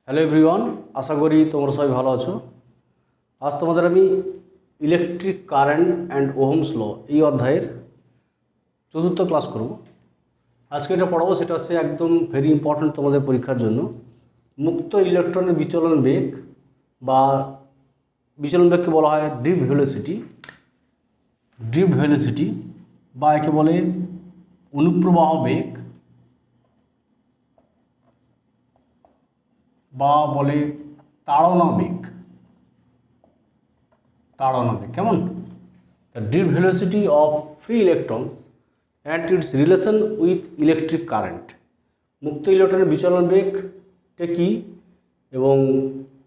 Hello everyone, আশা করি তোমরা সবাই ভালো আছো। আজ তোমাদের আমি electric current and Ohm's law এই অধ্যায়ের চতুর্থ ক্লাস করব। আজকে এটা পড়াবো, সেটা হচ্ছে একদম ভেরি ইম্পর্ট্যান্ট তোমাদের পরীক্ষার জন্য। মুক্ত ইলেকট্রনের বিচলন বেগ বা বিচলন বেগকে বলা হয় ড্রিফট ভেলোসিটি বা একে বলে অনুপ্রবাহ বেগ বা বলে তাড়না বেগ। কেমন? The drift velocity of free electrons and it's relation with electric current. মুক্ত ইলেকট্রনের বিচলন বেগটা কী এবং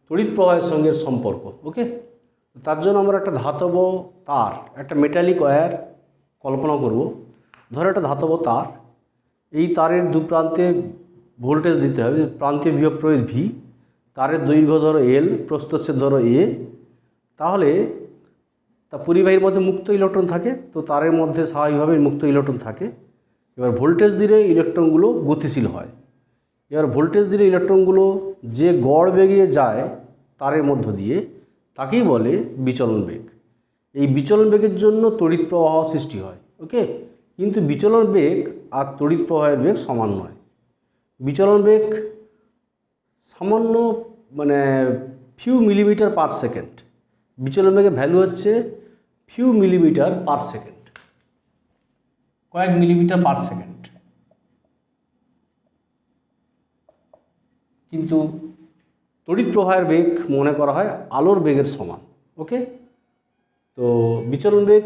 তড়িৎ প্রবাহের সঙ্গে সম্পর্ক। ওকে, তার জন্য আমরা একটা ধাতব তার, একটা মেটালিক ওয়্যার কল্পনা করব। ধরো একটা ধাতব তার, এই তারের দু প্রান্তে ভোল্টেজ দিতে হবে, প্রান্তীয় বিভব প্রভেদ ভি, তারের দৈর্ঘ্য ধরো এল, প্রস্থচ্ছেদ ধরো এ। তাহলে তা পরিবাহীর মধ্যে মুক্ত ইলেকট্রন থাকে, তো তারের মধ্যে স্বাভাবিকভাবে মুক্ত ইলেকট্রন থাকে। এবার ভোল্টেজ দিলে ইলেকট্রনগুলো গতিশীল হয়। এবার ভোল্টেজ দিলে ইলেকট্রনগুলো যে গড় বেগে যায় তারের মধ্য দিয়ে, তাকেই বলে বিচলন বেগ। এই বিচলন বেগের জন্য তড়িৎ প্রবাহ সৃষ্টি হয়। ওকে, কিন্তু বিচলন বেগ আর তড়িৎ প্রবাহের বেগ সমান নয়। বিচলন বেগ সামান্য ফিউ মিলিমিটার পার সেকেন্ড। বিচলন বেগের ভ্যালু হচ্ছে ফিউ মিলিমিটার পার সেকেন্ড, কয়েক মিলিমিটার পার সেকেন্ড। কিন্তু তড়িৎ প্রবাহের বেগ মনে করা হয় আলোর বেগের সমান। ওকে, তো বিচলন বেগ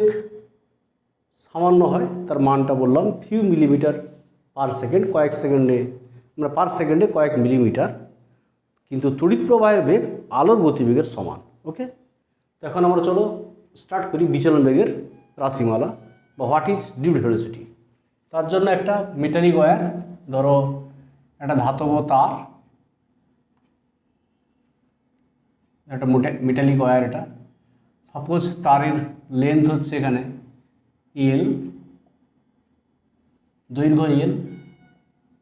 সামান্য হয়, তার মানটা বললাম ফিউ মিলিমিটার পার সেকেন্ড, কয়েক সেকেন্ডে পার সেকেন্ডে কয়েক মিলিমিটার। কিন্তু তড়িৎ প্রবাহের বেগ আলোর গতিবেগের সমান। ওকে, তো এখন আমরা চলো স্টার্ট করি বিচলন বেগের রাশিমালা বা হোয়াট ইজ ড্রিফট ভেলোসিটি। তার জন্য একটা মেটালিক ওয়্যার, ধরো একটা ধাতব তার, একটা মেটালিক ওয়্যার। এটা সাপোজ তারের লেন্থ হচ্ছে এখানে এল, দৈর্ঘ্য এল,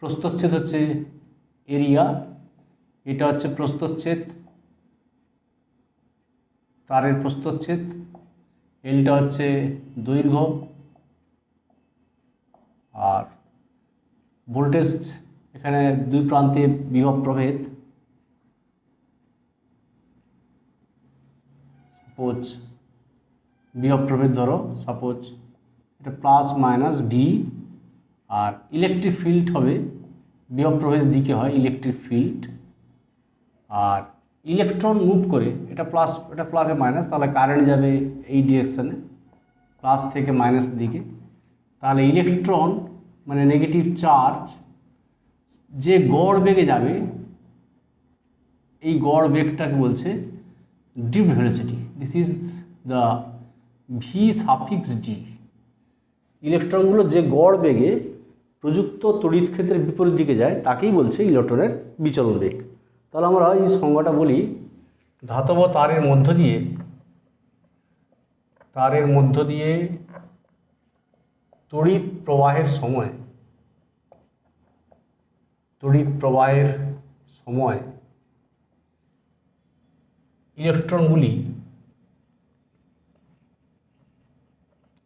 প্রস্থচ্ছেদ হচ্ছে এরিয়া, এটা হচ্ছে প্রস্থচ্ছেদ, তারের প্রস্থচ্ছেদ, এলটা হচ্ছে দৈর্ঘ্য, আর ভোল্টেজ এখানে দুই প্রান্তে বিভব প্রভেদ। সাপোজ বিভব প্রভেদ ধরো, সাপোজ এটা প্লাস মাইনাস ভি, আর ইলেকট্রিক ফিল্ড হবে বিভব প্রভেদের দিকে হয় ইলেকট্রিক ফিল্ড। আর ইলেকট্রন মুভ করে, এটা প্লাসে মাইনাস, তাহলে কারেন্ট যাবে এই ডিরেকশানে, প্লাস থেকে মাইনাস দিকে। তাহলে ইলেকট্রন নেগেটিভ চার্জ যে গড় বেগে যাবে, এই গড় বেগটাকে বলছে drift velocity. This is the V suffix D. ইলেকট্রনগুলো যে গড় বেগে প্রযুক্ত তড়িৎ ক্ষেত্রের বিপরীত দিকে যায়, তাকেই বলছে ইলেকট্রনের বিচলন বেগ। তাহলে আমরা এই সংজ্ঞাটা বলি, ধাতব তারের মধ্য দিয়ে তড়িৎ প্রবাহের সময়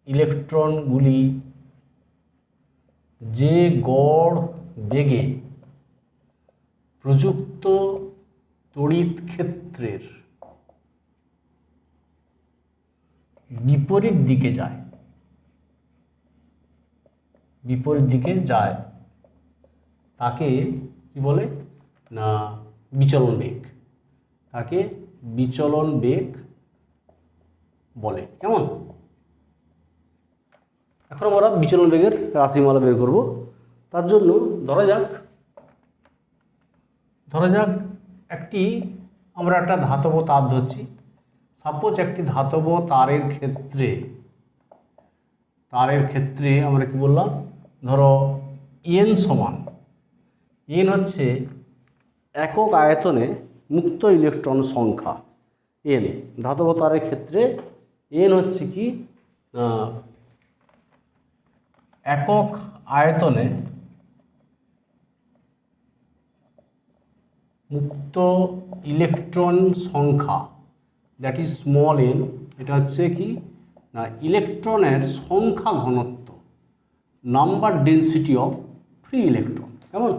ইলেকট্রনগুলি যে গড় বেগে প্রযুক্ত তড়িৎ ক্ষেত্রের বিপরীত দিকে যায়, তাকে কি বলে না বিচলন বেগ। তাকে বিচলন বেগ বলে। কেমন? এখন আমরা বিচলন বেগের রাশিমালা বের করব। তার জন্য ধরা যাক আমরা একটা ধাতব তার ধরছি। সাপোজ একটি ধাতব তারের ক্ষেত্রে আমরা কি বললাম, ধরো এন সমান, এন হচ্ছে একক আয়তনে মুক্ত ইলেকট্রন সংখ্যা। এন ধাতব তারের ক্ষেত্রে এন হচ্ছে কি একক আয়তনে মুক্ত ইলেকট্রন সংখ্যা দ্যাট ইজ স্মল এন, এটা হচ্ছে কি না ইলেকট্রনের সংখ্যা ঘনত্ব, number density of free electron. কেমন?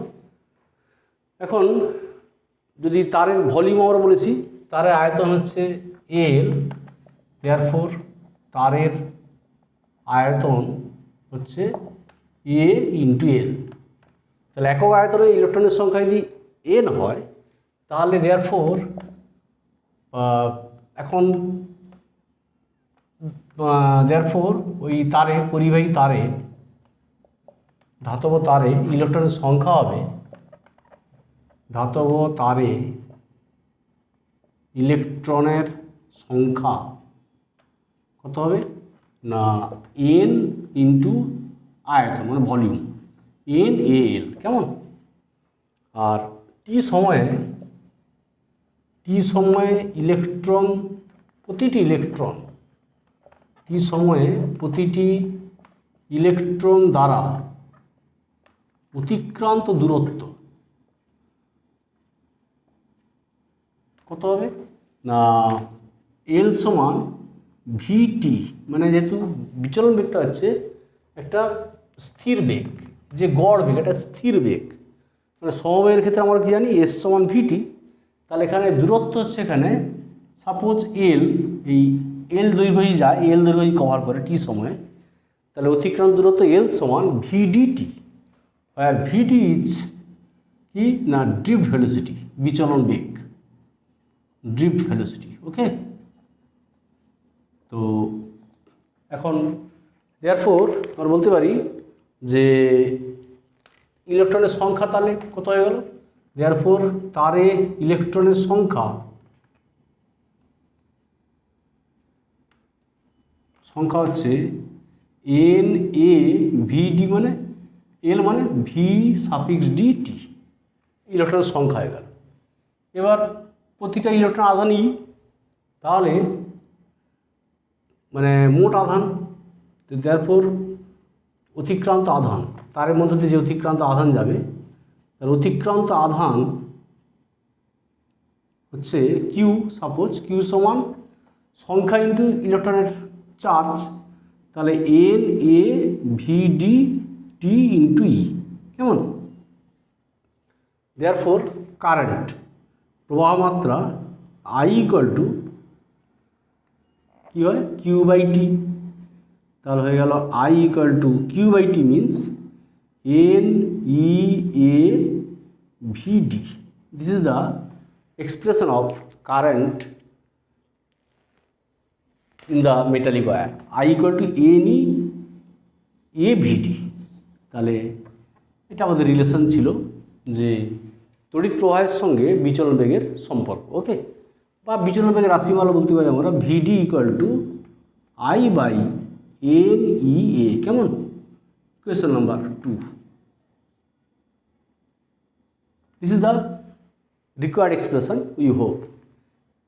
এখন যদি তারের ভলিউম আমরা বলেছি, তারের আয়তন হচ্ছে এল, দেয়ারফোর তারের আয়তন হচ্ছে এ ইন্টু এল। তাহলে একক আয়তনে ইলেকট্রনের সংখ্যা যদি এন হয়, তাহলে দেয়ারফোর এখন দেয়ারফোর ওই তারে, পরিবাহী তারে, ধাতব তারে ইলেকট্রনের সংখ্যা হবে, ধাতব তারে ইলেকট্রনের সংখ্যা কত হবে না এন ইন্টু আয়তন মানে ভলিউম, এন এ এল। কেমন? আর টি সময়ে ইলেকট্রন, প্রতিটি ইলেকট্রন টি সময়ে প্রতিটি ইলেকট্রন দ্বারা অতিক্রান্ত দূরত্ব কত হবে না এল সমান ভিটি, মানে যেহেতু বিচলন বেগটা হচ্ছে একটা স্থির বেগ, যে গড় বেগ এটা স্থির বেগ, মানে সমবেগের ক্ষেত্রে আমরা কি জানি এস সমান ভিটি। তাহলে এখানে দূরত্ব হচ্ছে, এখানে সাপোজ এল, এই এল দৈর্ঘ্যই যায়, এল দৈর্ঘ্যই কভার করে টি সময়ে, তাহলে অতিক্রান্ত দূরত্ব এল সমান ভিডিটি, আর ভিডি ইজ কি না ড্রিফট ভেলোসিটি, বিচলন বেগ, ড্রিফট ভেলোসিটি। ওকে, তো এখন দেয়ারফোর আমরা বলতে পারি যে ইলেকট্রনের সংখ্যা তাহলে কত হয়ে গেল, দেয়ারফোর তারে ইলেকট্রনের সংখ্যা হচ্ছে এন এ ভিডি, মানে এল মানে ভি সাফিক্স ডিটি, ইলেকট্রনের সংখ্যা হয়ে গেল। এবার প্রতিটা ইলেকট্রন আধান ই, তাহলে মানে মোট আধান, দেয়ারফোর অতিক্রান্ত আধান, তারের মধ্যে দিয়ে যে অতিক্রান্ত আধান যাবে, তার অতিক্রান্ত আধান হচ্ছে কিউ, সাপোজ কিউ সমান সংখ্যা ইন্টু ইলেকট্রনের চার্জ, তাহলে N A VD T into ই। কেমন? দেয়ারফোর কারেন্ট প্রবাহ মাত্রা আই ইকুয়াল টু কী হয় কিউ বাই টি, তাহলে হয়ে গেল I equal to Q by T means N E A VD. This is the expression of current in the metallic wire, I equal to NE AVD। তাহলে এটা আমাদের relation ছিল যে তড়িৎ প্রবাহের সঙ্গে বিচলন বেগের সম্পর্ক। ওকে, বা বিচলন বেগের রাশিমালা বলতে পারি আমরা VD equal to I by N E A. কেমন? Question number 2, this is the required expression we hope.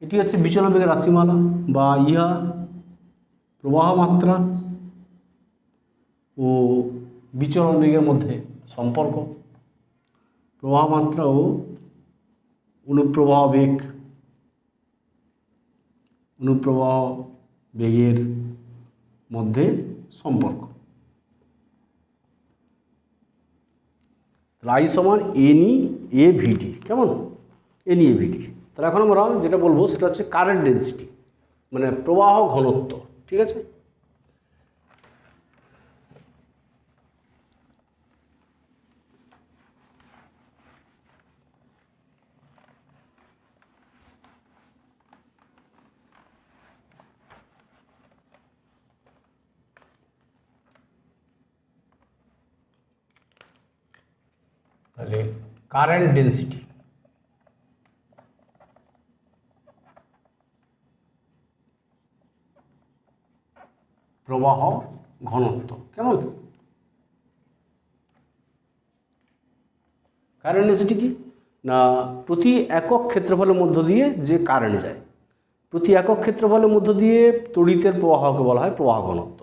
এটি হচ্ছে বিচলন বেগের রাশিমালা বা ইহা প্রবাহ মাত্রা ও বিচলন বেগের মধ্যে সম্পর্ক, প্রবাহ মাত্রা ও অনুপ্রবাহ বেগের মধ্যে সম্পর্ক। আই সমান এনই এ ভিডি। কেমন? এনই এ ভিডি। তাহলে এখন আমরা যেটা বলবো সেটা হচ্ছে কারেন্ট ডেন্সিটি, মানে প্রবাহ ঘনত্ব। ঠিক আছে, তাহলে কারেন্ট ডেন্সিটি প্রবাহ ঘনত্ব। কেমন? কারেন্ট ডেন্সিটি কি না প্রতি একক ক্ষেত্রফলের মধ্য দিয়ে যে কারেন্ট যায়, প্রতি একক ক্ষেত্রফলের মধ্য দিয়ে তড়িতের প্রবাহকে বলা হয় প্রবাহ ঘনত্ব।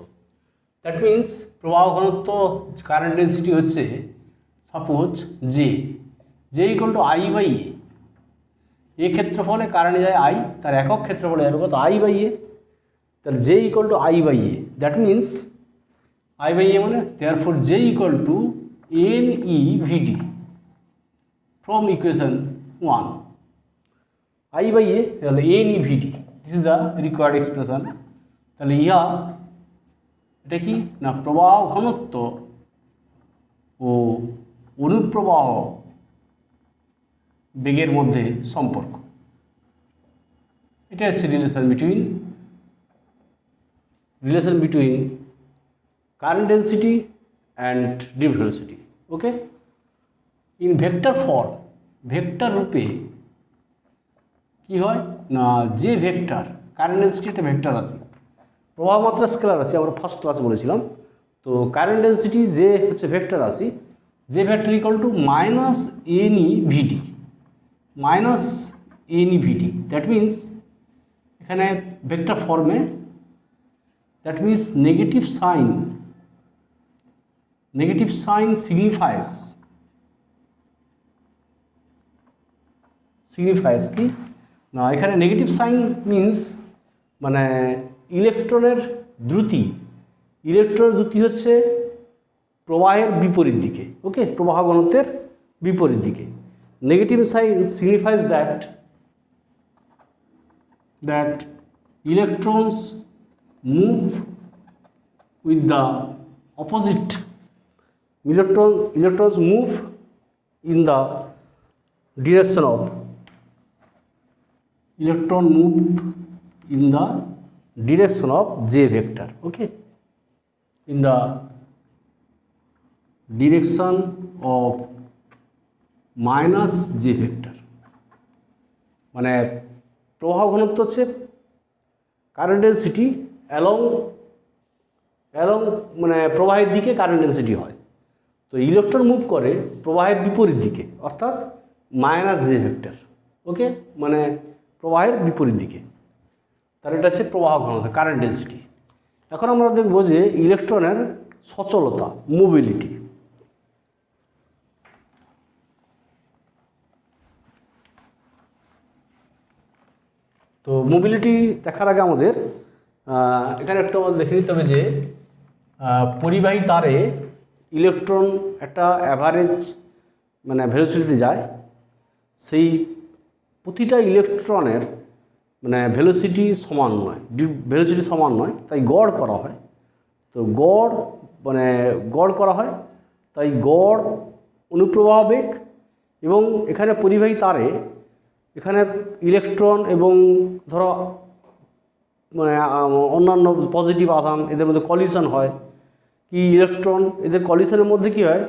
দ্যাট মিন্স প্রবাহ ঘনত্ব কারেন্ট ডেন্সিটি হচ্ছে suppose J equal to I by A. A ক্ষেত্রফলে কারেন্ট যায় আই, তার একক ক্ষেত্রফলে যাবে কত আই বাই এ, তাহলে J equal to I by A, that means I by A মানে therefore J equal to N E VD from equation 1, I by A তাহলে N E VD, this is the required expression. তাহলে ইহা এটা কি না প্রবাহ ঘনত্ব ও অনুপ্রবাহ বেগের মধ্যে সম্পর্ক, এটা হচ্ছে relation between current density and deep velocity. Okay, in vector form, vector রূপে কি হয় না যে ভেক্টর কারেন্ট ডেন্সিটি একটা ভেক্টর আছে, প্রবাহ মাত্রা স্কেলার আছে, আমরা ফার্স্ট ক্লাসে বলেছিলাম। তো কারেন্ট ডেন্সিটি যে হচ্ছে ভেক্টর রাশি, যে vector equal to minus N E VD, minus N E VD, that means এখানে ভেক্টর ফর্মে, that means negative sign signifies কি না, এখানে নেগেটিভ সাইন মিন্স মানে ইলেকট্রনের দ্রুতি হচ্ছে প্রবাহের বিপরীত দিকে। ওকে, প্রবাহ ঘনত্বের বিপরীত দিকে। Negative sign signifies that electrons move with the opposite, electrons move in the direction of, electron moved in the direction of j vector. Okay, in the direction of minus j vector, মানে প্রবাহ ঘনত্ব হচ্ছে current density along মানে প্রবাহের দিকে current density হয়। তো electron move করে প্রবাহের বিপরীত দিকে, অর্থাৎ মাইনাস জে ভেক্টর। ওকে, মানে প্রবাহের বিপরীত দিকে, তার এটা হচ্ছে প্রবাহ ঘনত্ব কারেন্ট ডেন্সিটি। এখন আমরা দেখব যে ইলেকট্রনের সচলতা, মোবিলিটি। তো মোবিলিটি দেখার আগে আমাদের এখানে একটা দেখে নিতে হবে যে পরিবাহী তারে ইলেকট্রন একটা অ্যাভারেজ মানে ভেলোসিটিতে যায়, সেই প্রতিটা ইলেকট্রনের মানে ভেলোসিটি সমান নয়, তাই গড় করা হয়। তো গড় করা হয়, তাই গড় অনুপ্রবাহ বেগ, এবং এখানে পরিবাহী তারে এখানে ইলেকট্রন এবং ধরো মানে অন্যান্য পজিটিভ আধান এদের মধ্যে কলিশন হয়। কি ইলেকট্রন এদের কলিশনের মধ্যে কি হয়,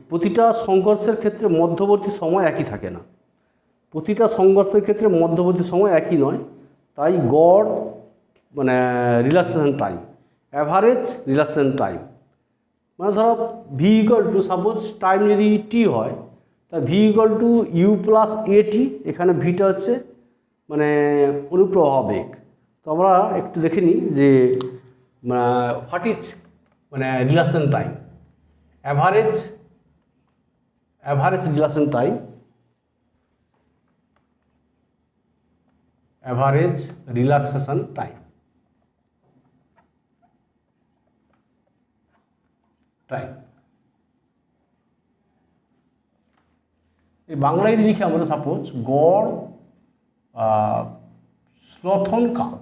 প্রতিটা সংঘর্ষের ক্ষেত্রে মধ্যবর্তী সময় একই থাকে না, প্রতিটা সংঘর্ষের ক্ষেত্রে মধ্যবর্তী সময় একই নয়, তাই গড় মানে relaxation time, average relaxation time, মানে ধরো V equal to suppose time যদি টি হয়, তা V equal to U plus AT, এখানে ভিটা হচ্ছে মানে অনুপ্রবাহ বেগ। তো আমরা একটু দেখে নিই যে হোয়াট ইজ মানে relaxation time, average relaxation time, average relaxation time এই বাংলায় যদি লিখি আমরা সাপোজ গড় শ্লথনকাল,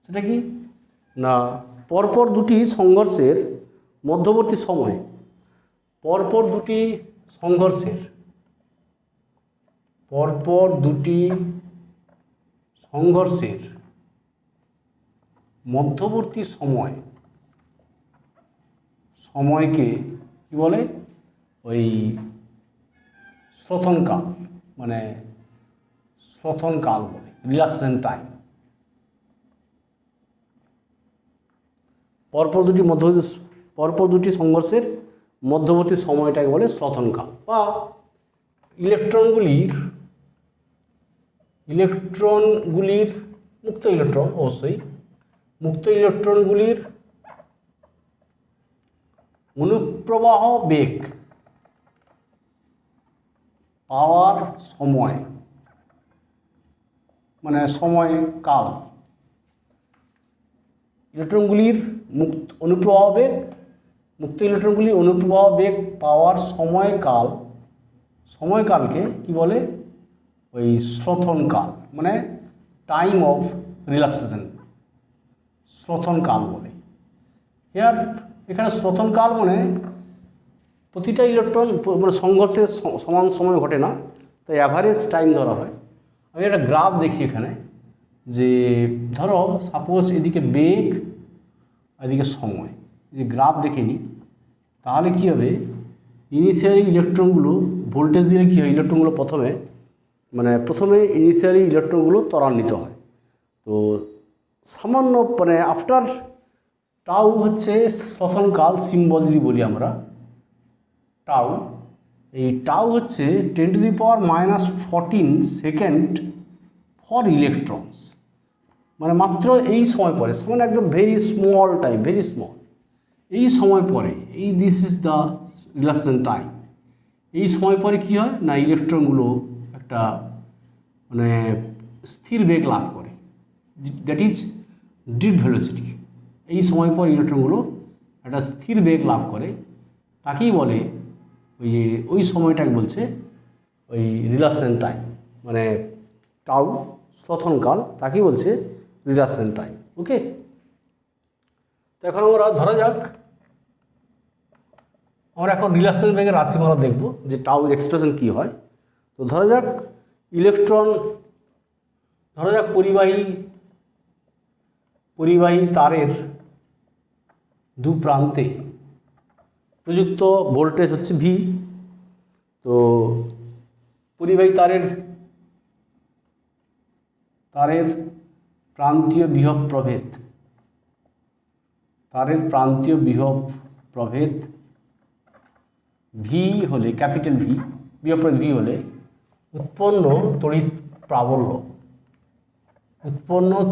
সেটা কি না পরপর দুটি সংঘর্ষের মধ্যবর্তী সময়, পরপর দুটি সংঘর্ষের মধ্যবর্তী সময়কে কি বলে, ওই শ্লথনকাল, মানে শ্লথনকাল বলে, রিল্যাক্সেশন টাইম। পরপর দুটি সংঘর্ষের মধ্যবর্তী সময়টাকে বলে শ্লথনকাল। বা ইলেকট্রনগুলির মুক্ত ইলেকট্রনগুলির অনুপ্রবাহ বেগ, পাওয়ার সময় মানে সময় কাল, ইলেকট্রনগুলির অনুপ্রবাহ বেগ, মুক্ত ইলেকট্রনগুলির অনুপ্রবাহ বেগ পাওয়ার সময়কালকে কি বলে? ওই শ্রথন কাল, মানে টাইম অফ রিল্যাক্সেশন, শ্রথন কাল বলে। এখানে শ্রথন কাল মানে প্রতিটা ইলেকট্রন মানে সংঘর্ষের সমান সময় ঘটে না, তাই অ্যাভারেজ টাইম ধরা হয়। আমি একটা গ্রাফ দেখি এখানে, যে ধরো সাপোজ এদিকে বেগ, এদিকে সময়, যে গ্রাফ দেখে নিই, তাহলে কী হবে? ইনিশিয়ালি ইলেকট্রনগুলো ভোল্টেজ দিলে কী হয়? ইলেকট্রনগুলো প্রথমে ইনিশিয়ালি ইলেকট্রনগুলো ত্বরান্বিত হয়। তো সামান্য মানে আফটার টাউ হচ্ছে শ্বসনকাল সিম্বল যদি বলি আমরা, টাউ, এই টাউ হচ্ছে 10⁻⁻14 সেকেন্ড ফর ইলেকট্রনস, মানে মাত্র এই সময় পরে, মানে একদম very small time, very small, এই সময় পরে, এই this is the relaxation time. এই সময় পরে কী হয় না, ইলেকট্রনগুলো একটা মানে স্থির বেগ লাভ করে, দ্যাট ইজ ড্রিফট ভেলোসিটি। এই সময় পর ইলেকট্রনগুলো একটা স্থির বেগ লাভ করে, তাকেই বলে ওই সময়টাকে বলছে ওই রিল্যাক্সেশন টাইম, মানে টাউ শ্লথনকাল, তাকেই বলছে রিল্যাক্সেশন টাইম। ওকে, তো এখন আমরা ধরা যাক আমরা এখন রিল্যাক্সেশন বেগের রাশিমালা দেখব যে টাউ এর এক্সপ্রেশন কী হয়। তো ধরা যাক ইলেকট্রন, ধরা যাক পরিবাহী তারের দু প্রান্তে প্রযুক্ত ভোল্টেজ হচ্ছে ভি। তো পরিবাহী তারের প্রান্তীয় বিভব প্রভেদ ভি হলে, ক্যাপিটাল ভি, বিভব প্রভেদ ভি হলে উৎপন্ন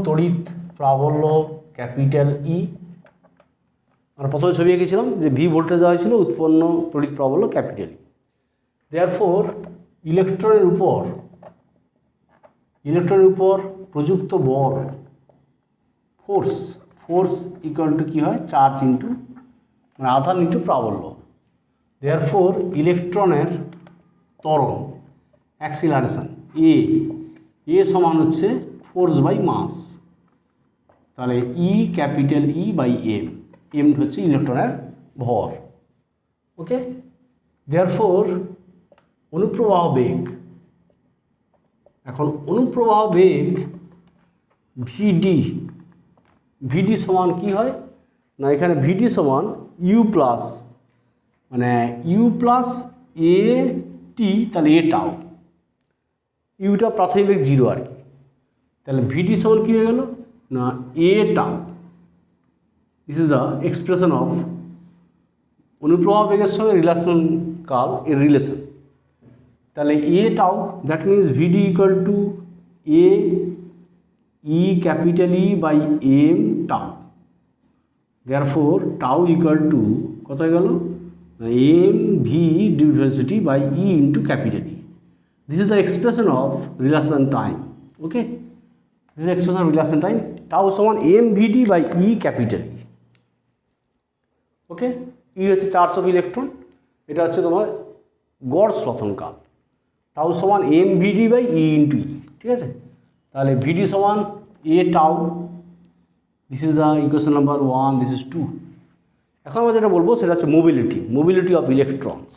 তড়িৎ প্রাবল্য ক্যাপিটাল ই। আমরা প্রথমে ছবি এঁকেছিলাম যে ভি ভোল্টেজ দেওয়া হয়েছিল, উৎপন্ন তড়িৎ প্রাবল্য ক্যাপিটাল ই। দেয়ারফোর ইলেকট্রনের উপর প্রযুক্ত বল, ফোর্স ইকুয়াল টু কী হয়? চার্জ ইন্টু মানে আধান ইন্টু প্রাবল্য। দেয়ারফোর ইলেকট্রনের ত্বরণ অ্যাক্সিলারেশন এ সমান হচ্ছে ফোর্স বাই মাস, তাহলে ই ক্যাপিটাল ই বাই এম হচ্ছে ইলেকট্রনের ভর। ওকে, দেয়ারফোর অনুপ্রবাহ বেগ, এখন অনুপ্রবাহ বেগ ভিডি সমান কি হয় না, এখানে ভিডি সমান ইউ প্লাস এ টি, তাহলে এ টাউ, ইউটা প্রাথমিক বেগ 0 আর কি, তাহলে ভিডি সমান কী হয়ে গেল না A tau. This is the expression of অনুপ্রবাহ বেগের সঙ্গে রিল্যাকসেশন কাল এর রিলেশন। তাহলে A tau, that means VD equal to A E capital E by M tau. Therefore tau equal to কত হয়ে গেল? M V drift velocity by E into capital E. This is the expression of relaxation time. Okay, this is expression of relaxation time. Tau সমান M VD by E capital E. Okay, E হচ্ছে charge of electron, এটা হচ্ছে তোমার গড় শ্লথনকাল। Tau সমান M VD by E into E, ঠিক আছে? তাহলে ভিডি সমান A tau, this is the equation number 1, this is 2। এখন আমরা যেটা বলবো সেটা হচ্ছে mobility of electrons.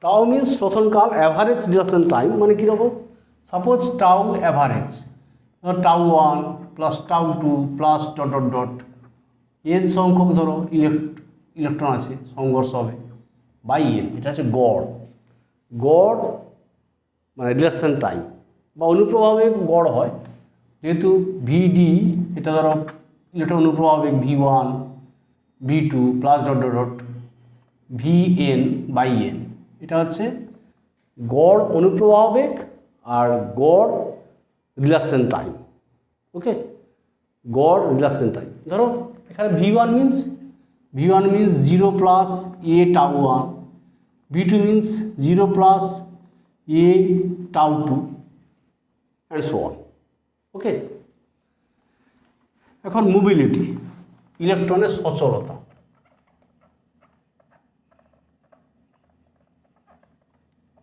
Tau means শ্লথনকাল, অ্যাভারেজ রিল্যাকসেশন টাইম, মানে কীরকম? Suppose tau average, tau 1 plus tau 2 plus dot dot dot N সংখ্যক ধরো ইলেকট্রন আছে, সংঘর্ষ হবে বাই এন, এটা হচ্ছে গড় মানে রিল্যাকসেশন টাইম বা অনুপ্রবাহ বেগ গড় হয়। যেহেতু ভিডি এটা ধরো ইলেকট্রন অনুপ্রবাহ বেগ V1 V2 plus dot dot dot VN by N, এটা হচ্ছে গড় অনুপ্রবাহ বেগ আর গড় রিল্যাকসেশন টাইম। ওকে, গড় রিলেশনটাই। ধরো এখানে V1 means 0 plus a tau 1, V2 means 0 plus a tau 2 and so on. Okay, এখন মোবিলিটি, ইলেকট্রনের সচলতা।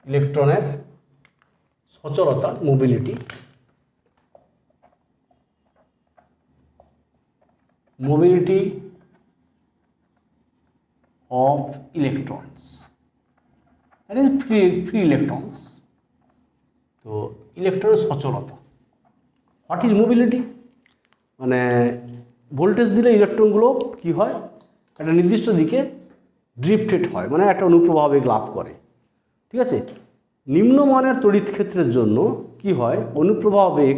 ইলেকট্রনের সচলতা, mobility. Mobility of electrons, that is free electrons. তো ইলেকট্রনের সচলতা, হোয়াট ইজ মোবিলিটি? মানে ভোল্টেজ দিলে ইলেকট্রনগুলো কি হয়, একটা নির্দিষ্ট দিকে ড্রিফটেড হয়, মানে একটা অনুপ্রবাহ বেগ লাভ করে। ঠিক আছে, নিম্নমানের তড়িৎ ক্ষেত্রের জন্য কি হয়, অনুপ্রবাহ বেগ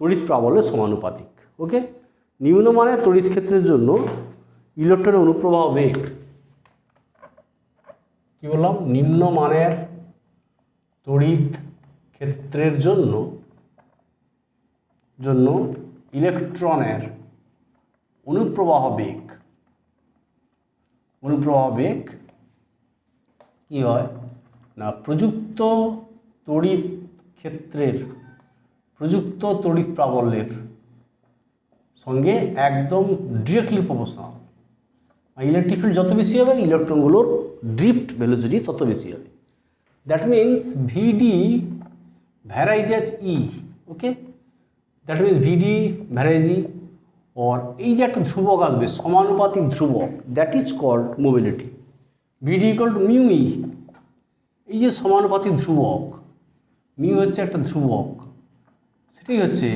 তড়িৎ প্রাবল্যের সমানুপাতিক। ওকে, নিম্নমানের তড়িৎ ক্ষেত্রের জন্য ইলেকট্রনের অনুপ্রবাহ বেগ, কি বললাম, নিম্নমানের তড়িৎ ক্ষেত্রের জন্য ইলেকট্রনের অনুপ্রবাহ বেগ কি হয় না, প্রযুক্ত তড়িৎ প্রাবল্যের সঙ্গে একদম ডিরেক্টলি প্রপোর্শনাল। ইলেকট্রিক ফিল্ড যত বেশি হবে, ইলেকট্রনগুলোর ড্রিফট ভেলোসিটি তত বেশি হবে। That means VD varies as E. Okay, that means VD varies E, और এই যে একটা ধ্রুবক আসবে, সমানুপাতিক ধ্রুবক, that is called mobility. VD equal to mu E. এই যে সমানুপাতিক ধ্রুবক, মিউ হচ্ছে একটা ধ্রুবক, সেটাই হচ্ছে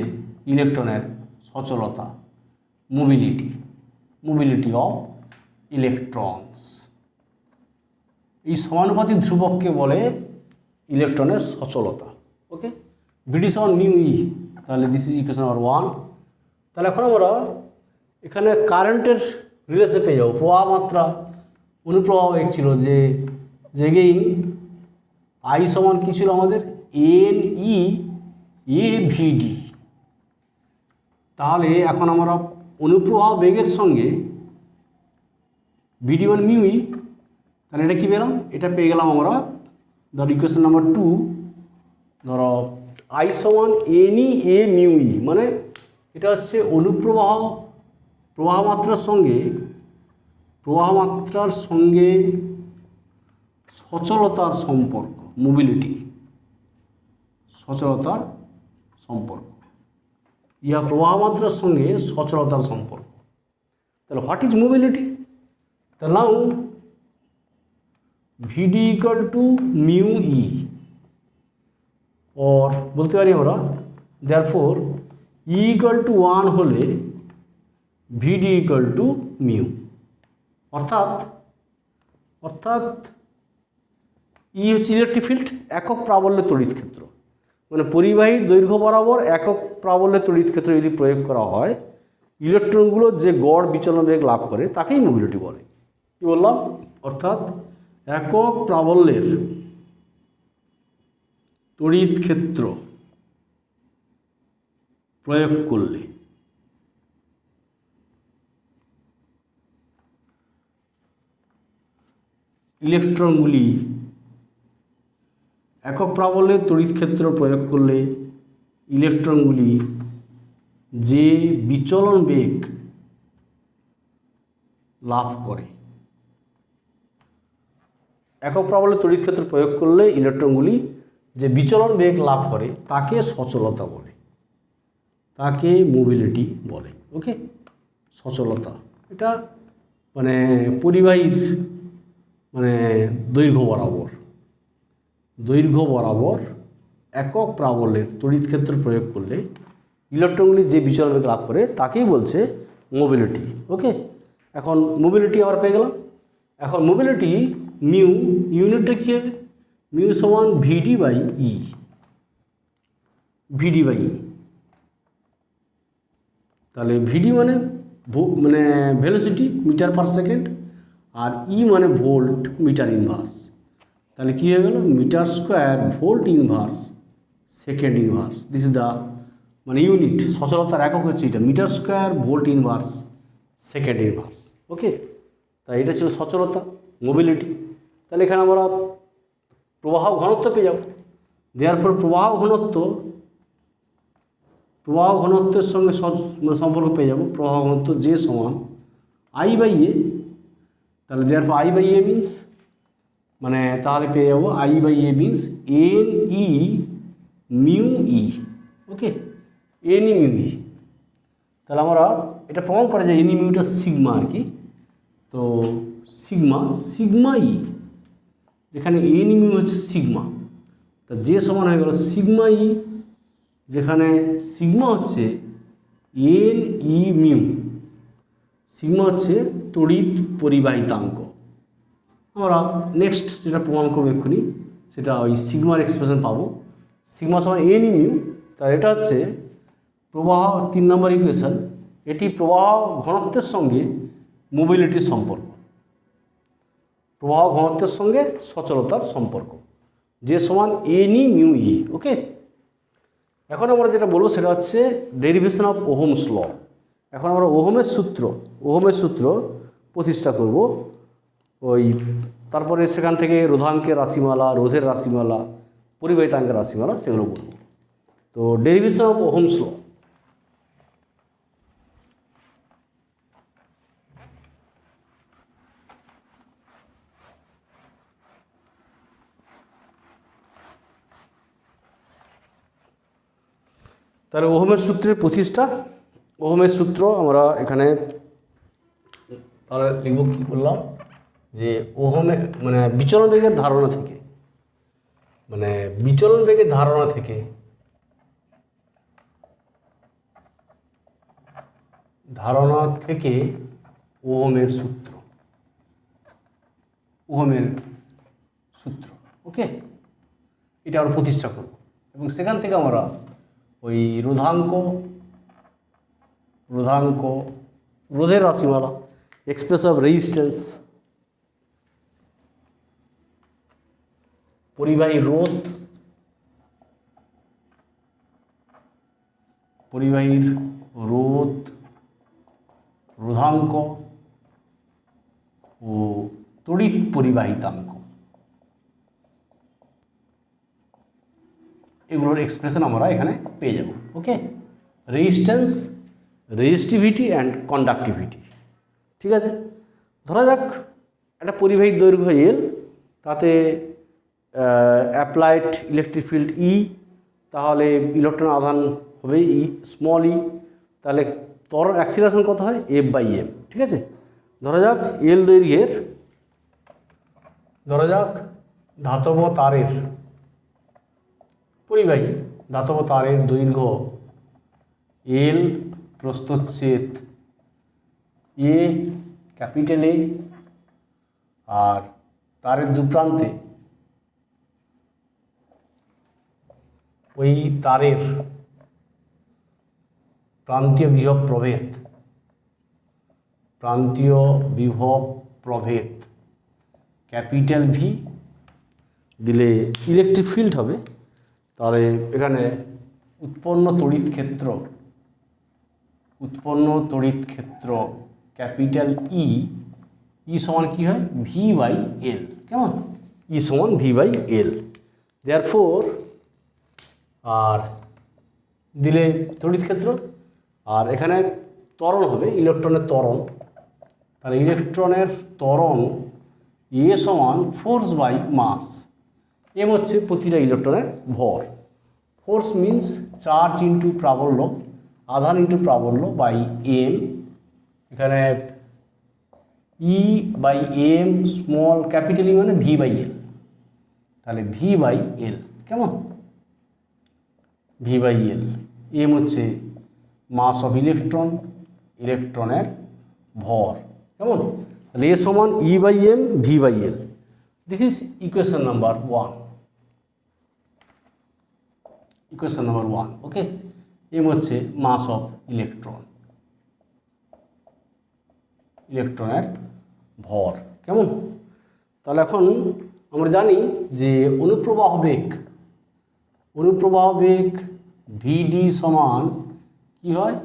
ইলেকট্রনের সচলতা, মোবিলিটি অফ ইলেকট্রনস। এই সমানুপাতিক ধ্রুবককে বলে ইলেকট্রনের সচলতা। ওকে, ভিডি সমান মিউ ই, তাহলে দিস ইজ ইকুয়েশন নাম্বার 1। তাহলে এখন আমরা এখানে কারেন্টের রিলেশন পেয়ে যাবো। প্রবাহ মাত্রা, অনুপ্রবাহ বেগ ছিল যে এগেইন আই সমান কী ছিল আমাদের, এন ই এ ভিডি। তাহলে এখন আমরা অনুপ্রবাহ বেগের সঙ্গে ভিডি মান মিউ ই, তাহলে এটা কী পেলাম, এটা পেয়ে গেলাম আমরা, ধর ইকুয়েশন নাম্বার 2, ধরো আই সমান এন ই এ মিউ ই, মানে এটা হচ্ছে প্রবাহ মাত্রার সঙ্গে সচলতার সম্পর্ক, মোবিলিটি, সচলতার সম্পর্ক, ইয়া প্রবাহ মাত্রার সঙ্গে সচলতার সম্পর্ক। তাহলে হোয়াট ইজ মোবিলিটি? তাহলে নাও ভিডি ইকুয়াল টু মিউ ই, और বলতে পারি আমরা দেয়ারফোর ই ইকুয়াল টু 1 হলে ভিডি ইকুয়াল টু মিউ, অর্থাৎ ই হচ্ছে ইলেকট্রিক ফিল্ড, একক প্রাবল্যের তড়িৎ ক্ষেত্র, মানে পরিবাহীর দৈর্ঘ্য বরাবর একক প্রাবল্যের তড়িৎ ক্ষেত্র যদি প্রয়োগ করা হয়, ইলেকট্রনগুলো যে গড় বিচলন বেগ লাভ করে তাকেই মোবিলিটি বলে। কি বললাম? অর্থাৎ একক প্রাবল্যের তড়িৎ ক্ষেত্র প্রয়োগ করলে ইলেকট্রনগুলি, একক প্রাবল্যের তড়িৎ ক্ষেত্র প্রয়োগ করলে ইলেকট্রনগুলি যে বিচলন বেগ লাভ করে, একক প্রাবল্যের তড়িৎ ক্ষেত্র প্রয়োগ করলে ইলেকট্রনগুলি যে বিচলন বেগ লাভ করে তাকে সচলতা বলে, তাকে মোবিলিটি বলে। ওকে, সচলতা এটা মানে পরিবাহীর মানে দৈর্ঘ্য বরাবর একক প্রাবল্যের তড়িৎ ক্ষেত্র প্রয়োগ করলে ইলেকট্রনগুলি যে বিচলন বেগ লাভ করে তাকেই বলছে মোবিলিটি। ওকে, এখন মোবিলিটি আমরা পেয়ে গেলাম। এখন মোবিলিটি মিউ, ইউনিটটা কী হবে, মিউ সমান ভিডি বাই ই, তাহলে ভিডি মানে ভেলোসিটি মিটার পার সেকেন্ড, আর ই মানে ভোল্ট মিটার ইনভার্স। তাহলে কী হয়ে গেল, metre square volt inverse second inverse. This is the মানে ইউনিট, সচলতার একক হচ্ছে এটা metre square volt inverse second inverse. Okay, তাই এটা ছিল সচলতা, মোবিলিটি। তাহলে এখানে আমরা প্রবাহ ঘনত্ব পেয়ে যাব। দেয়ারফর প্রবাহ ঘনত্বের সঙ্গে সম্পর্ক পেয়ে যাব। প্রবাহ ঘনত্ব যে সমান আই বাই এ। তাহলে therefore I by A means, মানে তাহলে পেয়ে যাবো I by A means N E mu E. Okay, N E mu E. তাহলে আমরা এটা প্রমাণ করা যায় এন ই মিউটা সিগমা আর কি। তো সিগমা ই, এখানে এন ই মিউ হচ্ছে সিগমা, তা যে সমান হয়ে গেল সিগমা ই, যেখানে সিগমা হচ্ছে এন ই মিউ, সিগমা হচ্ছে তড়িৎ পরিবাহিতাঙ্ক। আমরা নেক্সট যেটা প্রমাণ করবো এক্ষুনি, সেটা ওই সিগমার এক্সপ্রেশন পাবো। সিগমা সমান এন ই মিউ, তার এটা হচ্ছে প্রবাহ 3 নম্বর ইকুয়েশন। এটি প্রবাহ ঘনত্বের সঙ্গে মোবিলিটির সম্পর্ক, প্রবাহ ঘনত্বের সঙ্গে সচলতার সম্পর্ক, যে সমান এন ই মিউ ই। ওকে, এখন আমরা যেটা বলবো সেটা হচ্ছে ডেরিভেশন অফ ওহমস ল। এখন আমরা ওহমের সূত্র প্রতিষ্ঠা করব। ওই তারপরে সেখান থেকে রোধাঙ্কের রাশিমালা, রোধের রাশিমালা, পরিবাহিতাঙ্কের রাশিমালা, সেগুলো বলব। তো ডেরিভেশন অফ ওহমস ল, তাহলে ওহমের সূত্রের প্রতিষ্ঠা। ওহমের সূত্র আমরা এখানে তাহলে লিখব, কী বললাম, যে ওহমে মানে বিচলন বেগের ধারণা থেকে, ওহমের সূত্র। ওকে, এটা আমরা প্রতিষ্ঠা করব এবং সেখান থেকে আমরা ওই রোধের রাশিমালা, এক্সপ্রেস অফ রেজিস্ট্যান্স, পরিবাহী রোধ, রোধাঙ্ক ও তড়িৎ পরিবাহিতাঙ্ক, এগুলোর এক্সপ্রেশন আমরা এখানে পেয়ে যাব। ওকে, রেজিস্ট্যান্স, রেজিস্টিভিটি অ্যান্ড কন্ডাক্টিভিটি। ঠিক আছে, ধরা যাক একটা পরিবাহীর দৈর্ঘ্য এল, তাতে অ্যাপ্লাইড ইলেকট্রিক ফিল্ড ই, তাহলে ইলেকট্রন আধান হবে ই স্মল ই, তাহলে ত্বরণ অ্যাক্সিলারেশন কত হয় এফ বাই এম। ঠিক আছে, ধরা যাক এল দৈর্ঘ্যের, ধাতব তারের পরিবাহী, ধাতব তারের দৈর্ঘ্য এল, প্রস্থচ্ছেদ এ, ক্যাপিটাল এ, আর তারের দুপ্রান্তে ওই তারের প্রান্তীয় বিভব প্রভেদ ক্যাপিটাল ভি দিলে ইলেকট্রিক ফিল্ড হবে। তাহলে এখানে উৎপন্ন তড়িৎ ক্ষেত্র ক্যাপিটাল ই সমান কী হয় ভি বাই এল। কেমন, ই সমান ভি বাই এল। দেয়ারফোর আর দিলে তড়িৎ ক্ষেত্র, আর এখানে ত্বরণ হবে ইলেকট্রনের ত্বরণ। তাহলে ইলেকট্রনের ত্বরণ এ সমান ফোর্স বাই মাস। এম হচ্ছে প্রতিটা ইলেকট্রনের ভর। ফোর্স মিন্স চার্জ ইন্টু প্রাবল্য, আধান ইন্টু প্রাবল্য বাই এম। এখানে E by M, small capital E মানে ভি বাই এল। তাহলে ভি বাই এল, কেমন, ভি বাই এল। এম হচ্ছে মাস অফ ইলেকট্রনের ভর। কেমন, তাহলে এ সমান E by M V by L. This is equation number 1। Okay, M হচ্ছে মাস অফ ইলেকট্রনের ভর। কেমন, তাহলে এখন আমরা জানি যে অনুপ্রবাহ বেগ ভিডি সমান কি হয়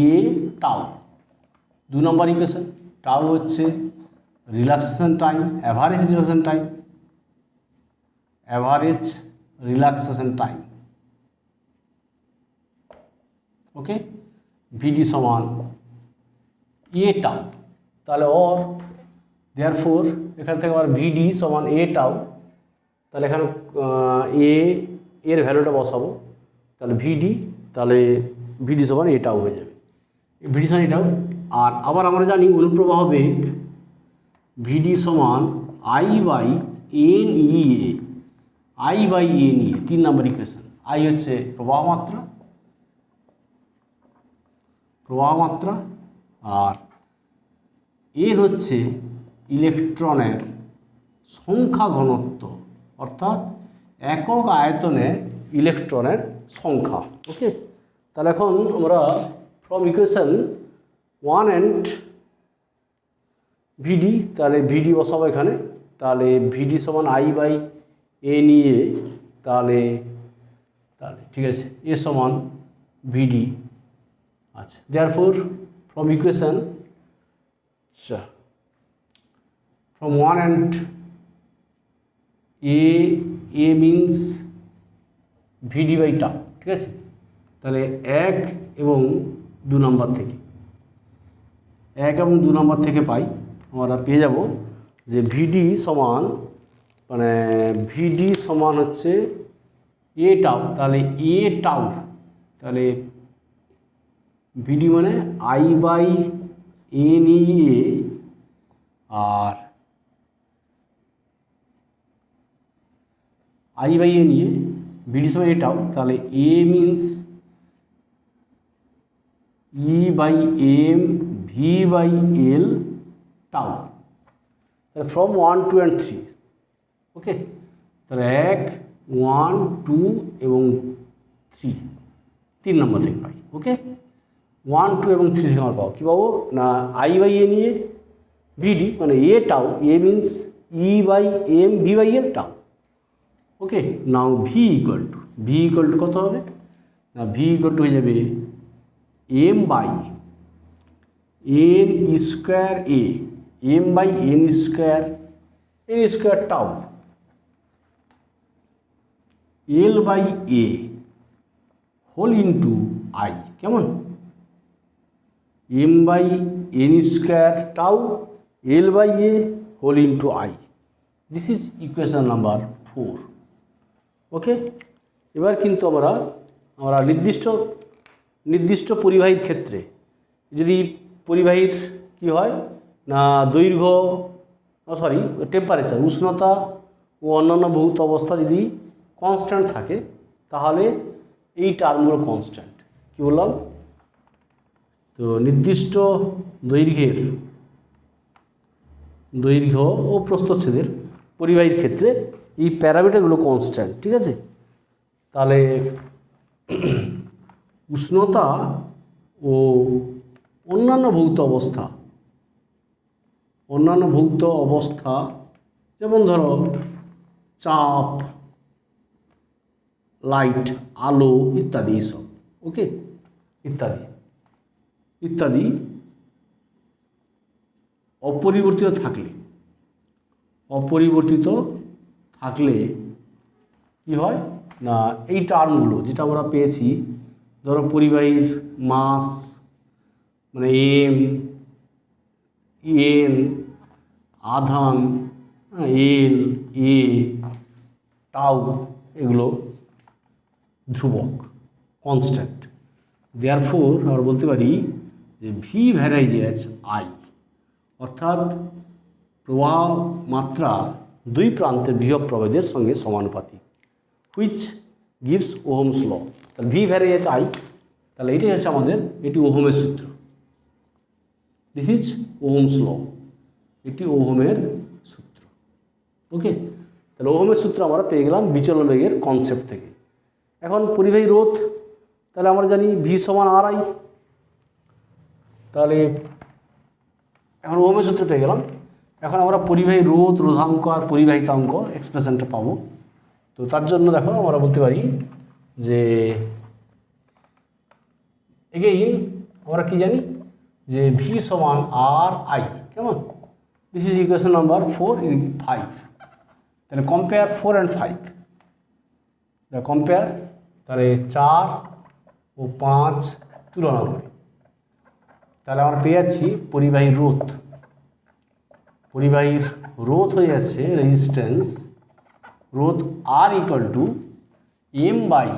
এ টাউ। 2 নম্বর ইকুয়েশন, টাউ হচ্ছে relaxation time, average relaxation time, average relaxation time. Okay, VD সমান এ টাউ, তাহলে অর দেয়ারফোর এখান থেকে আবার ভিডি সমান এ টাউ, তাহলে এখানে এর ভ্যালুটা বসাবো, তাহলে ভিডি, তাহলে ভিডি সমান এ টাউ হয়ে যাবে, ভিডি সমান এ টাউ। আর আবার আমরা জানি অনুপ্রবাহ বেগ ভিডি সমান I by N E A, I by N E A, 3 number equation. I হচ্ছে প্রবাহ মাত্রা, আর এর হচ্ছে ইলেকট্রনের সংখ্যা ঘনত্ব, অর্থাৎ একক আয়তনে ইলেকট্রনের সংখ্যা। ওকে, তাহলে এখন আমরা ফ্রম ইকুয়েশন 1 অ্যান্ড ভিডি, তাহলে ভিডি বসাবো এখানে, তাহলে ভিডি সমান আই বাই এ নিয়ে, তাহলে ঠিক আছে, এ সমান ভিডি। আচ্ছা, therefore from equation from 1 and a means vd by tau, ঠিক আছে। তাহলে 1 এবং 2 নম্বর থেকে, 1 এবং 2 নম্বর থেকে পাই, আমরা পেয়ে যাব যে ভিডি সমান, মানে ভিডি সমান হচ্ছে এ টাউ, তাহলে এ টাউ, তাহলে ভিডি মানে I by N E A, আর আই বাই এ নিয়ে ভিডি সমান এ টাউ, তাহলে A means E by M V by L tau, তাহলে ফ্রম 1, 2 and 3। ওকে, তাহলে 1, 1, 2 এবং 3 নম্বর থেকে পাই। ওকে, 1, 2 এবং 3 থেকে আমরা পাবো, কী পাবো না আই বাই এ নিয়ে ভিডি মানে A tau, A means E by M V by L tau. Okay, now V equal to কত হবে না, ভি ইকুয়াল টু হয়ে যাবে M by N square A, M by N square tau, L by A whole into I, কেমন, M by N square tau L by A whole into I. This is equation number 4। Okay, এবার কিন্তু আমরা নির্দিষ্ট পরিবাহীর ক্ষেত্রে, যদি পরিবাহীর কি হয় না দৈর্ঘ্য, টেম্পারেচার, উষ্ণতা ও অন্যান্য ভৌত অবস্থা যদি কনস্ট্যান্ট থাকে, তাহলে এই টার্মগুলো কনস্ট্যান্ট। কী বললাম, তো নির্দিষ্ট দৈর্ঘ্য ও প্রস্থচ্ছেদের পরিবাহীর ক্ষেত্রে এই প্যারামিটারগুলো কনস্ট্যান্ট, ঠিক আছে। তাহলে উষ্ণতা ও অন্যান্য ভৌত অবস্থা, যেমন ধরো চাপ, লাইট, আলো ইত্যাদি, এইসব ওকে ইত্যাদি অপরিবর্তিত থাকলে কি হয় না, এই টার্মগুলো যেটা আমরা পেয়েছি, ধরো পরিবাহীর মাস মানে এম, এন, আধান, এল, এ, টাউ, এগুলো ধ্রুবক, কনস্ট্যান্ট। দেয়ারফোর আমরা বলতে পারি যে ভি ভ্যারাইজ আই, অর্থাৎ প্রবাহ মাত্রা দুই প্রান্তের বিভব প্রভেদের সঙ্গে সমানুপাতিক, হুইচ গিভস ওহমস ল। তাহলে ভি ভ্যারাইজ আই, তাহলে এটাই হচ্ছে আমাদের, এটি ওহমের সূত্র, দিস ইজ ওহমস ল, এটি ওহমের সূত্র। ওকে, তাহলে ওহমের সূত্র আমরা পেয়ে গেলাম বিচলন বেগের কনসেপ্ট থেকে। এখন পরিবাহী রোধ, তাহলে আমরা জানি ভি সমান আর আই, তাহলে এখন ওহমের সূত্র পেয়ে গেলাম। এখন আমরা পরিবাহী রোধ, রোধাঙ্ক আর পরিবাহিতাঙ্ক এক্সপ্রেশনটা পাবো। তো তার জন্য দেখো আমরা বলতে পারি যে এগেইন আমরা কি জানি যে ভি সমান আর আই, কেমন? This is equation number 4-5। তাহলে কম্পেয়ার 4 and 5, কম্পেয়ার, তাহলে 4 ও 5 তুলনা করি, তাহলে আমরা পেয়ে যাচ্ছি পরিবাহীর রোধ। পরিবাহীর রোধ হয়ে যাচ্ছে রেজিস্ট্যান্স, রোধ R equal to M by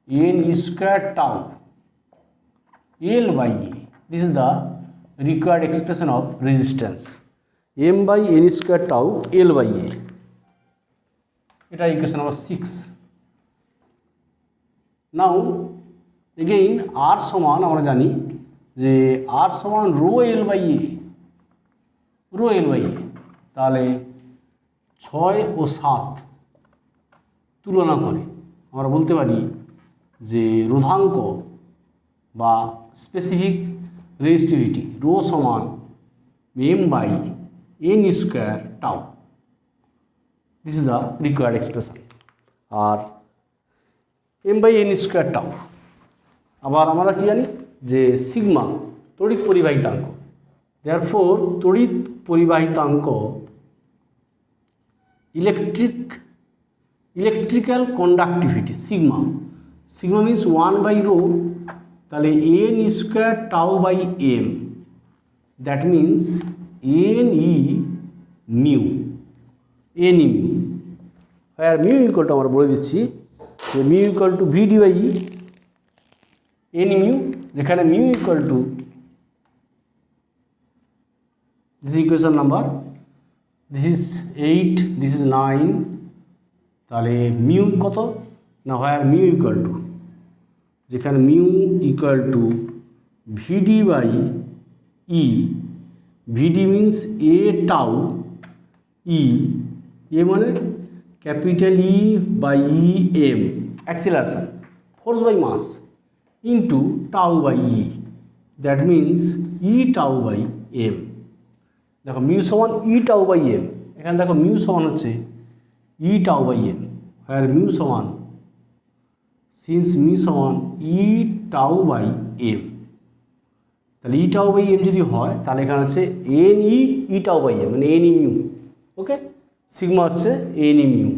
N square tau L by A. This is the required expression of resistance, M by N square tau L by A. এটা equation number 6। Now again R সমান আমরা জানি যে R সমান rho L by A, rho L by A. তাহলে 6 ও 7 তুলনা করে আমরা বলতে পারি যে রোধাঙ্ক বা স্পেসিফিক রেজিস্টিভিটি রো সমান M by N square tau. This is the required expression. আর M by N square tau, আবার আমরা কি জানি যে সিগমা তড়িৎ পরিবাহিতাঙ্ক। দেয়ারফোর তড়িৎ পরিবাহিতাঙ্ক electrical conductivity sigma, sigma means 1 by rho, তাহলে N square tau by M, that means N E mu, N E mu. আর মিউ ইকুয়াল টু আমরা বলে দিচ্ছি যে mu equal to V D by E N E mu, যেখানে mu equal to this equation number, this is 8, this is 9, তাহলে mu কত না হয় মিউ ইকুয়াল টু, যেখানে mu equal two VD by E, VD means A tau, E A মানে capital E by E M acceleration, force by mass, into tau by E, that means E tau by M. দেখো mu সমান E tau by M, এখানে দেখো mu সমান হচ্ছে E tau by M, আর mu সমান since mu সমান E tau by M, তাহলে ই টাউ বাই এম যদি হয় তাহলে এখানে হচ্ছে N E tau by M মানে N E mu. Okay, sigma হচ্ছে এন ই মিউ।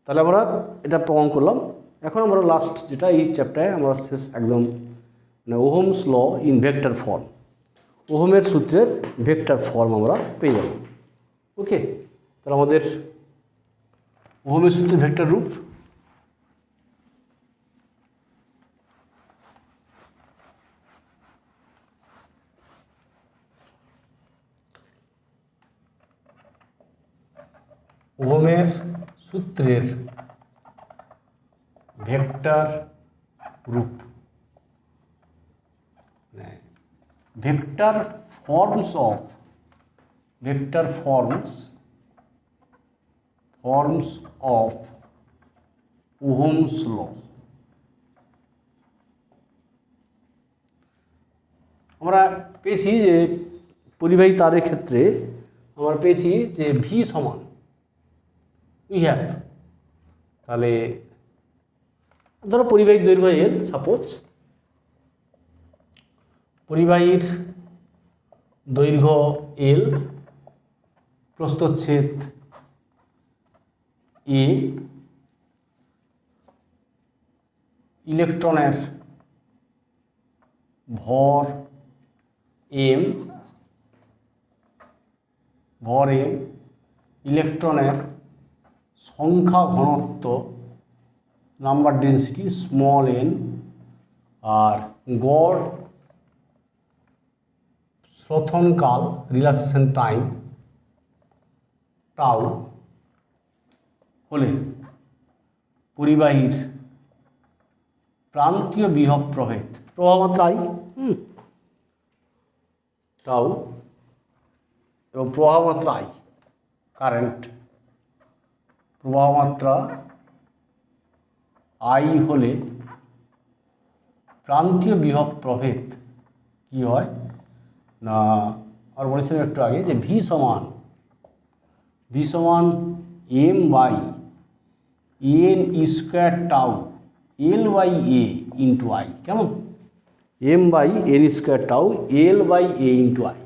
তাহলে আমরা এটা প্রমাণ করলাম। এখন আমরা লাস্ট যেটা এই চ্যাপ্টারে আমরা শেষ একদম মানে Ohm's law in vector form, ওহমের সূত্রের ভেক্টর ফর্ম আমরা পেয়ে যাব। ওকে, তাহলে আমাদের ওহমের সূত্রের ভেক্টর রূপ, ওহমের সূত্রের ভেক্টর রূপ, ভেক্টর ফর্মস অফ ওহমস ল। আমরা পেয়েছি যে পরিবাহী তারের ক্ষেত্রে আমরা পেয়েছি যে ভি সমান উই হ্যাভ, তাহলে ধরো পরিবাহীর দৈর্ঘ্য এল, সাপোজ পরিবাহীর দৈর্ঘ্য এল, প্রস্থচ্ছেদ এ, ইলেকট্রনের ভর এম, ইলেকট্রনের সংখ্যা ঘনত্ব নাম্বার ডেন্সিটি স্মল এন, আর গড় শ্রথনকাল রিল্যাক্সেশন টাইম টাউ হলে পরিবাহীর প্রান্তীয় বিভব প্রভেদ প্রবাহমাত্রা আই টাউ এবং প্রবাহমাত্রা আই কারেন্ট, প্রবাহমাত্রা আই হলে প্রান্তীয় বিভব প্রভেদ কি হয় না, আর বলেছিলাম একটু আগে যে ভি সমান M by N square tau L by A into I, কেমন? M by N square tau L by A into I.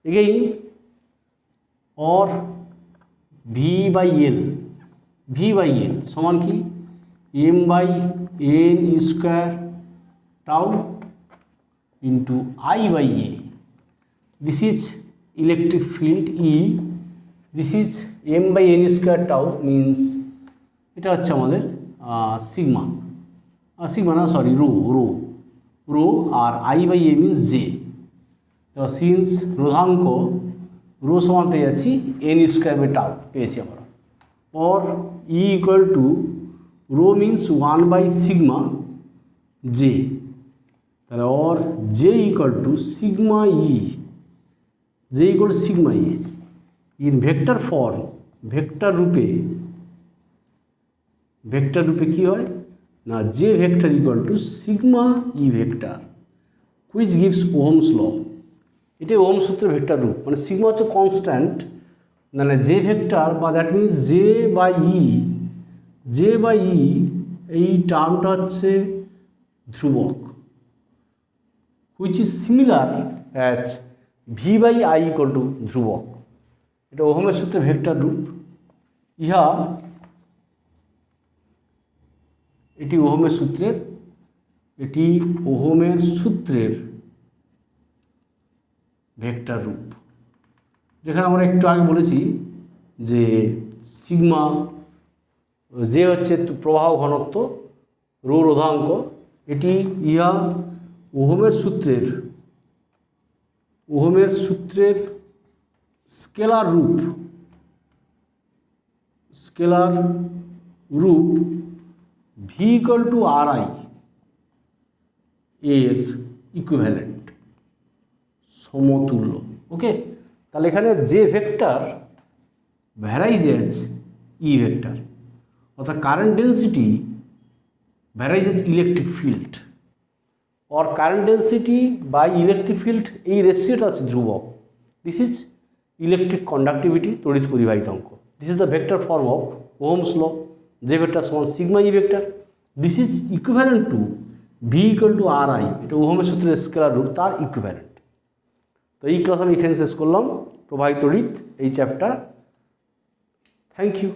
Again or V by l সমান কি m by N square tau into I by A. This is electric field E, this is m by N square tau means এটা হচ্ছে আমাদের sigma না sorry rho আর I by A means J. তো since রোধাঙ্ক rho সমান পেয়ে যাচ্ছি N square by tau পেয়েছি আমরা। और E equal to rho means 1 by sigma J, और J equal to sigma E, J equal to sigma E in vector form vector रूपे कि है ना J vector equal to sigma E vector which gives Ohm's law. এটা Ohm সূত্রের vector রূপ, মানে sigma হচ্ছে কনস্ট্যান্ট, মানে জে ভেক্টর বা that means J by E এই টার্মটা হচ্ছে ধ্রুবক, which is similar as V by I equal two ধ্রুবক। এটা ওহমের সূত্রে ভেক্টর রূপ। এটি ওহমের সূত্রের ভেক্টর রূপ, যেখানে আমরা একটু আগে বলেছি যে সিগমা যে হচ্ছে প্রবাহ ঘনত্ব, রো রোধাঙ্ক, এটি ওহমের সূত্রের স্কেলার রূপ V equal to R I এর ইকুইভ্যালেন্ট, সমতুল্য। ওকে, তাহলে এখানে J vector varies as E vector, অর্থাৎ current density varies as electric field, और current density by electric field এই রেশিওটা হচ্ছে ধ্রুবক। দিস ইজ ইলেকট্রিক কন্ডাক্টিভিটি, তড়িৎ পরিবাহিতাঙ্ক। This is the vector form of Ohm's law. J vector সমান sigma E vector, this is equivalent to V equal to R I, এটা ওহমের সূত্রের স্কেলার রূপ, তার ইকুইভ্যালেন্ট। তো এই ক্লাস আমি এখানে শেষ করলাম, প্রবাহিত তড়িৎ এই চ্যাপ্টার। Thank you.